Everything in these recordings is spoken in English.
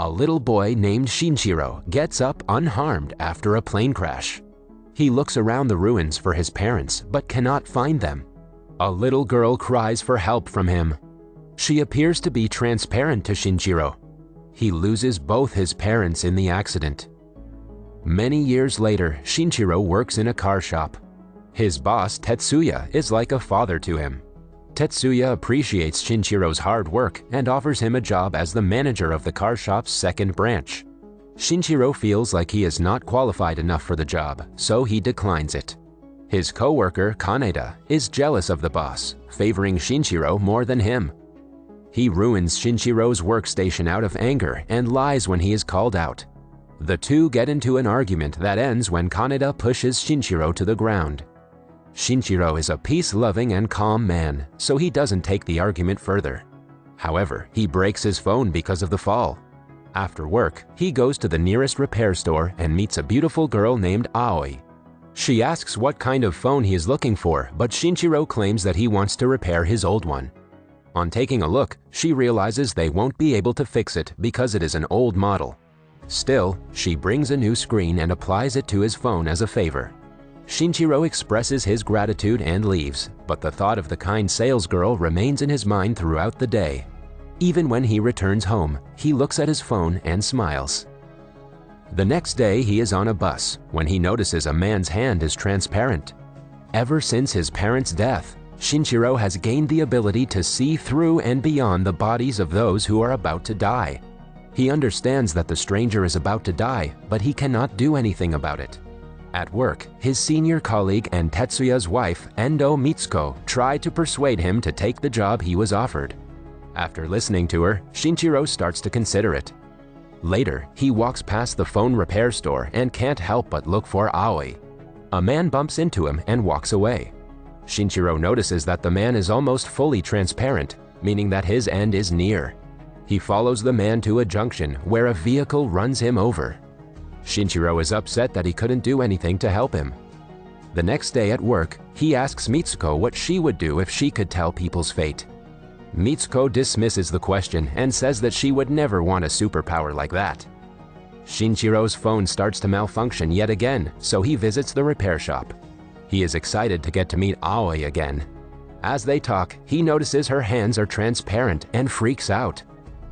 A little boy named Shinjiro gets up unharmed after a plane crash. He looks around the ruins for his parents but cannot find them. A little girl cries for help from him. She appears to be transparent to Shinjiro. He loses both his parents in the accident. Many years later, Shinjiro works in a car shop. His boss, Tetsuya, is like a father to him. Tetsuya appreciates Shinjiro's hard work and offers him a job as the manager of the car shop's second branch. Shinjiro feels like he is not qualified enough for the job, so he declines it. His co-worker, Kaneda, is jealous of the boss, favoring Shinjiro more than him. He ruins Shinjiro's workstation out of anger and lies when he is called out. The two get into an argument that ends when Kaneda pushes Shinjiro to the ground. Shinjiro is a peace-loving and calm man, so he doesn't take the argument further. However, he breaks his phone because of the fall. After work, he goes to the nearest repair store and meets a beautiful girl named Aoi. She asks what kind of phone he is looking for, but Shinjiro claims that he wants to repair his old one. On taking a look, she realizes they won't be able to fix it because it is an old model. Still, she brings a new screen and applies it to his phone as a favor. Shinjiro expresses his gratitude and leaves, but the thought of the kind salesgirl remains in his mind throughout the day. Even when he returns home, he looks at his phone and smiles. The next day, he is on a bus when he notices a man's hand is transparent. Ever since his parents' death, Shinjiro has gained the ability to see through and beyond the bodies of those who are about to die. He understands that the stranger is about to die, but he cannot do anything about it. At work, his senior colleague and Tetsuya's wife, Endo Mitsuko, try to persuade him to take the job he was offered. After listening to her, Shinjiro starts to consider it. Later, he walks past the phone repair store and can't help but look for Aoi. A man bumps into him and walks away. Shinjiro notices that the man is almost fully transparent, meaning that his end is near. He follows the man to a junction where a vehicle runs him over. Shinjiro is upset that he couldn't do anything to help him. The next day at work, he asks Mitsuko what she would do if she could tell people's fate. Mitsuko dismisses the question and says that she would never want a superpower like that. Shinjiro's phone starts to malfunction yet again, so he visits the repair shop. He is excited to get to meet Aoi again. As they talk, he notices her hands are transparent and freaks out.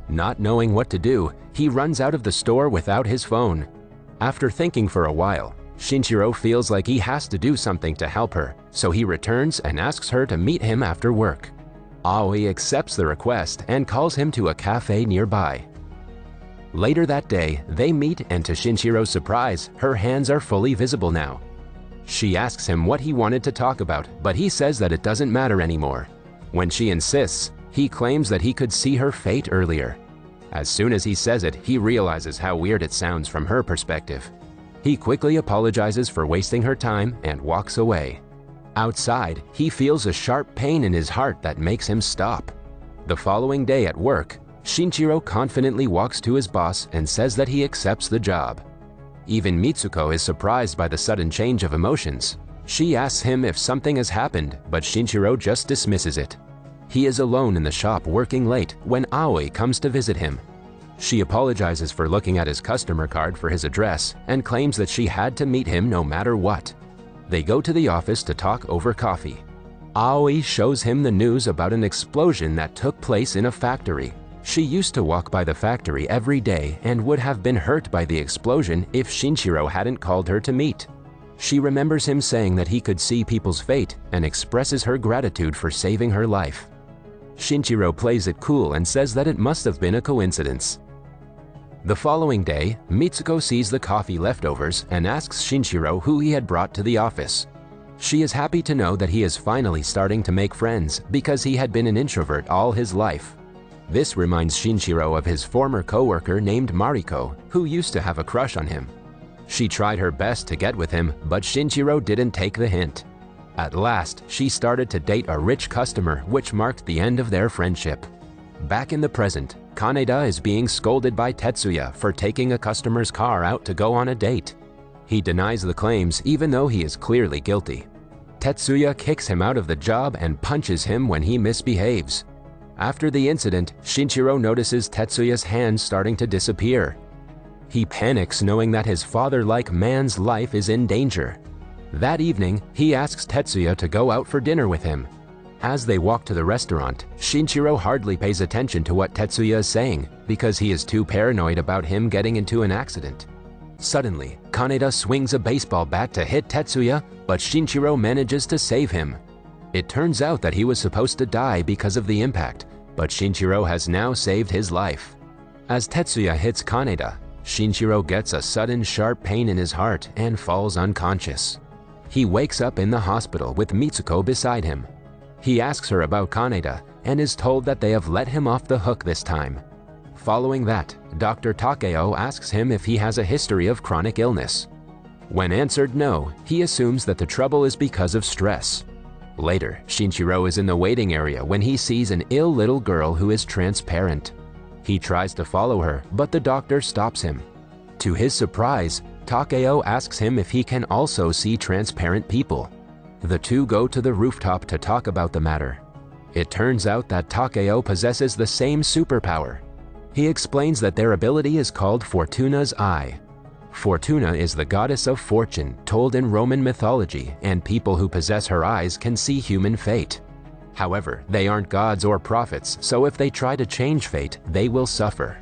Not knowing what to do, he runs out of the store without his phone. After thinking for a while, Shinjiro feels like he has to do something to help her, so he returns and asks her to meet him after work. Aoi accepts the request and calls him to a cafe nearby. Later that day, they meet and to Shinjiro's surprise, her hands are fully visible now. She asks him what he wanted to talk about, but he says that it doesn't matter anymore. When she insists, he claims that he could see her fate earlier. As soon as he says it, he realizes how weird it sounds from her perspective. He quickly apologizes for wasting her time and walks away. Outside, he feels a sharp pain in his heart that makes him stop. The following day at work, Shinjiro confidently walks to his boss and says that he accepts the job. Even Mitsuko is surprised by the sudden change of emotions. She asks him if something has happened, but Shinjiro just dismisses it. He is alone in the shop working late when Aoi comes to visit him. She apologizes for looking at his customer card for his address and claims that she had to meet him no matter what. They go to the office to talk over coffee. Aoi shows him the news about an explosion that took place in a factory. She used to walk by the factory every day and would have been hurt by the explosion if Shinjiro hadn't called her to meet. She remembers him saying that he could see people's fate and expresses her gratitude for saving her life. Shinjiro plays it cool and says that it must have been a coincidence. The following day, Mitsuko sees the coffee leftovers and asks Shinjiro who he had brought to the office. She is happy to know that he is finally starting to make friends because he had been an introvert all his life. This reminds Shinjiro of his former co-worker named Mariko, who used to have a crush on him. She tried her best to get with him, but Shinjiro didn't take the hint. At last, she started to date a rich customer, which marked the end of their friendship. Back in the present, Kaneda is being scolded by Tetsuya for taking a customer's car out to go on a date. He denies the claims even though he is clearly guilty. Tetsuya kicks him out of the job and punches him when he misbehaves. After the incident, Shinjiro notices Tetsuya's hand starting to disappear. He panics knowing that his father-like man's life is in danger. That evening, he asks Tetsuya to go out for dinner with him. As they walk to the restaurant, Shinjiro hardly pays attention to what Tetsuya is saying because he is too paranoid about him getting into an accident. Suddenly, Kaneda swings a baseball bat to hit Tetsuya, but Shinjiro manages to save him. It turns out that he was supposed to die because of the impact, but Shinjiro has now saved his life. As Tetsuya hits Kaneda, Shinjiro gets a sudden sharp pain in his heart and falls unconscious. He wakes up in the hospital with Mitsuko beside him. He asks her about Kaneda and is told that they have let him off the hook this time. Following that, Dr. Takeo asks him if he has a history of chronic illness. When answered no, he assumes that the trouble is because of stress. Later, Shinjiro is in the waiting area when he sees an ill little girl who is transparent. He tries to follow her, but the doctor stops him. To his surprise, Takeo asks him if he can also see transparent people. The two go to the rooftop to talk about the matter. It turns out that Takeo possesses the same superpower. He explains that their ability is called Fortuna's Eye. Fortuna is the goddess of fortune told in Roman mythology, and people who possess her eyes can see human fate. However, they aren't gods or prophets, so if they try to change fate, they will suffer.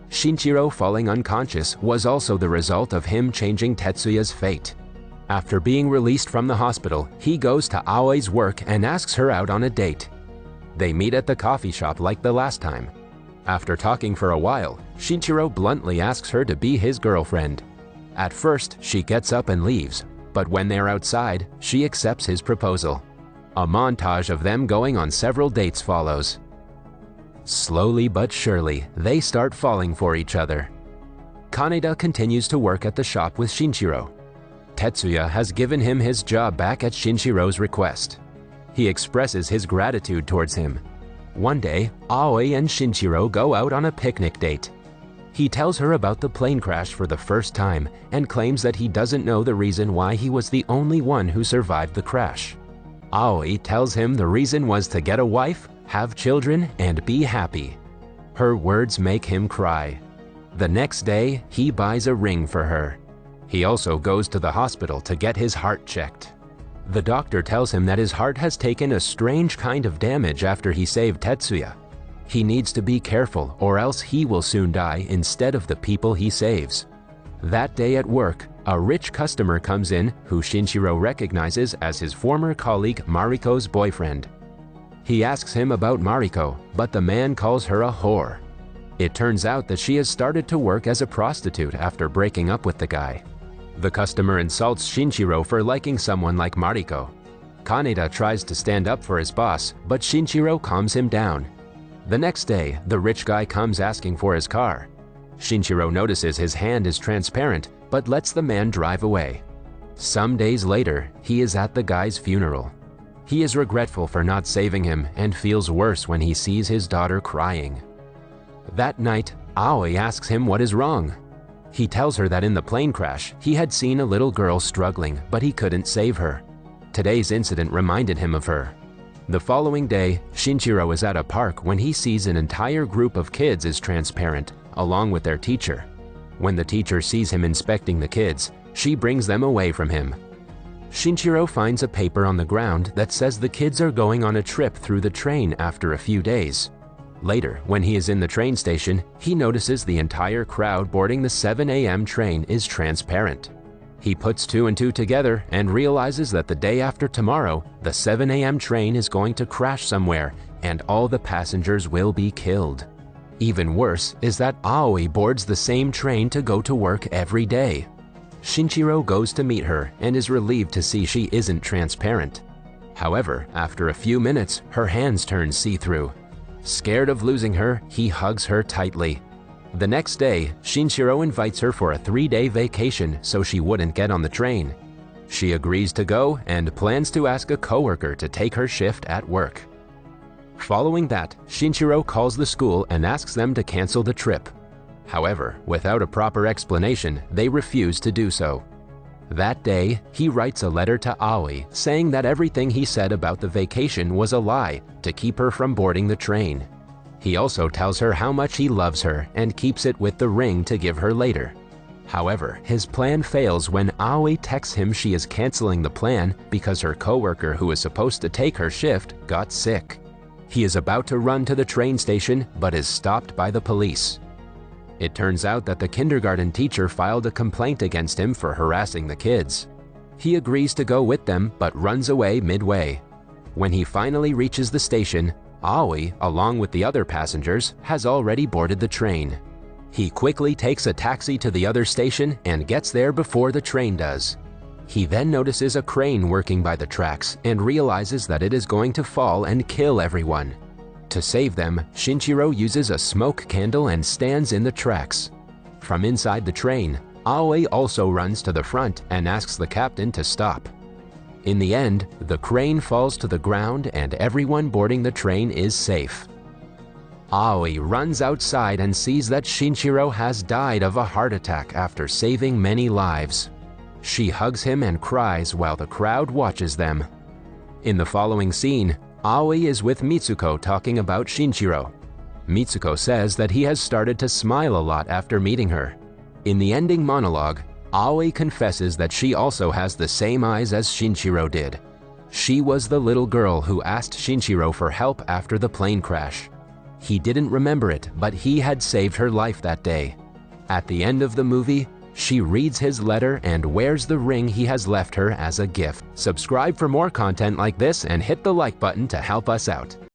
Shinjiro falling unconscious was also the result of him changing Tetsuya's fate. After being released from the hospital, he goes to Aoi's work and asks her out on a date. They meet at the coffee shop like the last time. After talking for a while, Shinjiro bluntly asks her to be his girlfriend. At first, she gets up and leaves, but when they're outside, she accepts his proposal. A montage of them going on several dates follows. Slowly but surely, they start falling for each other. Kaneda continues to work at the shop with Shinjiro. Tetsuya has given him his job back at Shinjiro's request. He expresses his gratitude towards him. One day, Aoi and Shinjiro go out on a picnic date. He tells her about the plane crash for the first time and claims that he doesn't know the reason why he was the only one who survived the crash. Aoi tells him the reason was to get a wife, have children, and be happy. Her words make him cry. The next day, he buys a ring for her. He also goes to the hospital to get his heart checked. The doctor tells him that his heart has taken a strange kind of damage after he saved Tetsuya. He needs to be careful or else he will soon die instead of the people he saves. That day at work, a rich customer comes in who Shinjiro recognizes as his former colleague Mariko's boyfriend. He asks him about Mariko, but the man calls her a whore. It turns out that she has started to work as a prostitute after breaking up with the guy. The customer insults Shinjiro for liking someone like Mariko. Kaneda tries to stand up for his boss, but Shinjiro calms him down. The next day, the rich guy comes asking for his car. Shinjiro notices his hand is transparent, but lets the man drive away. Some days later, he is at the guy's funeral. He is regretful for not saving him and feels worse when he sees his daughter crying. That night, Aoi asks him what is wrong. He tells her that in the plane crash, he had seen a little girl struggling, but he couldn't save her. Today's incident reminded him of her. The following day, Shinjiro is at a park when he sees an entire group of kids is transparent, along with their teacher. When the teacher sees him inspecting the kids, she brings them away from him. Shinjiro finds a paper on the ground that says the kids are going on a trip through the train after a few days. Later, when he is in the train station, he notices the entire crowd boarding the 7 a.m. train is transparent. He puts two and two together and realizes that the day after tomorrow, the 7 a.m. train is going to crash somewhere and all the passengers will be killed. Even worse is that Aoi boards the same train to go to work every day. Shinjiro goes to meet her and is relieved to see she isn't transparent. However, after a few minutes, her hands turn see-through. Scared of losing her, he hugs her tightly. The next day, Shinjiro invites her for a 3-day vacation so she wouldn't get on the train. She agrees to go and plans to ask a coworker to take her shift at work. Following that, Shinjiro calls the school and asks them to cancel the trip. However, without a proper explanation, they refuse to do so. That day, he writes a letter to Aoi saying that everything he said about the vacation was a lie to keep her from boarding the train. He also tells her how much he loves her and keeps it with the ring to give her later. However, his plan fails when Aoi texts him she is canceling the plan because her coworker who is supposed to take her shift got sick. He is about to run to the train station but is stopped by the police. It turns out that the kindergarten teacher filed a complaint against him for harassing the kids. He agrees to go with them but runs away midway. When he finally reaches the station, Aoi, along with the other passengers, has already boarded the train. He quickly takes a taxi to the other station and gets there before the train does. He then notices a crane working by the tracks and realizes that it is going to fall and kill everyone. To save them, Shinjiro uses a smoke candle and stands in the tracks. From inside the train, Aoi also runs to the front and asks the captain to stop. In the end, the crane falls to the ground and everyone boarding the train is safe. Aoi runs outside and sees that Shinjiro has died of a heart attack after saving many lives. She hugs him and cries while the crowd watches them. In the following scene, Aoi is with Mitsuko talking about Shinjiro. Mitsuko says that he has started to smile a lot after meeting her. In the ending monologue, Aoi confesses that she also has the same eyes as Shinjiro did. She was the little girl who asked Shinjiro for help after the plane crash. He didn't remember it, but he had saved her life that day. At the end of the movie, she reads his letter and wears the ring he has left her as a gift. Subscribe for more content like this and hit the like button to help us out.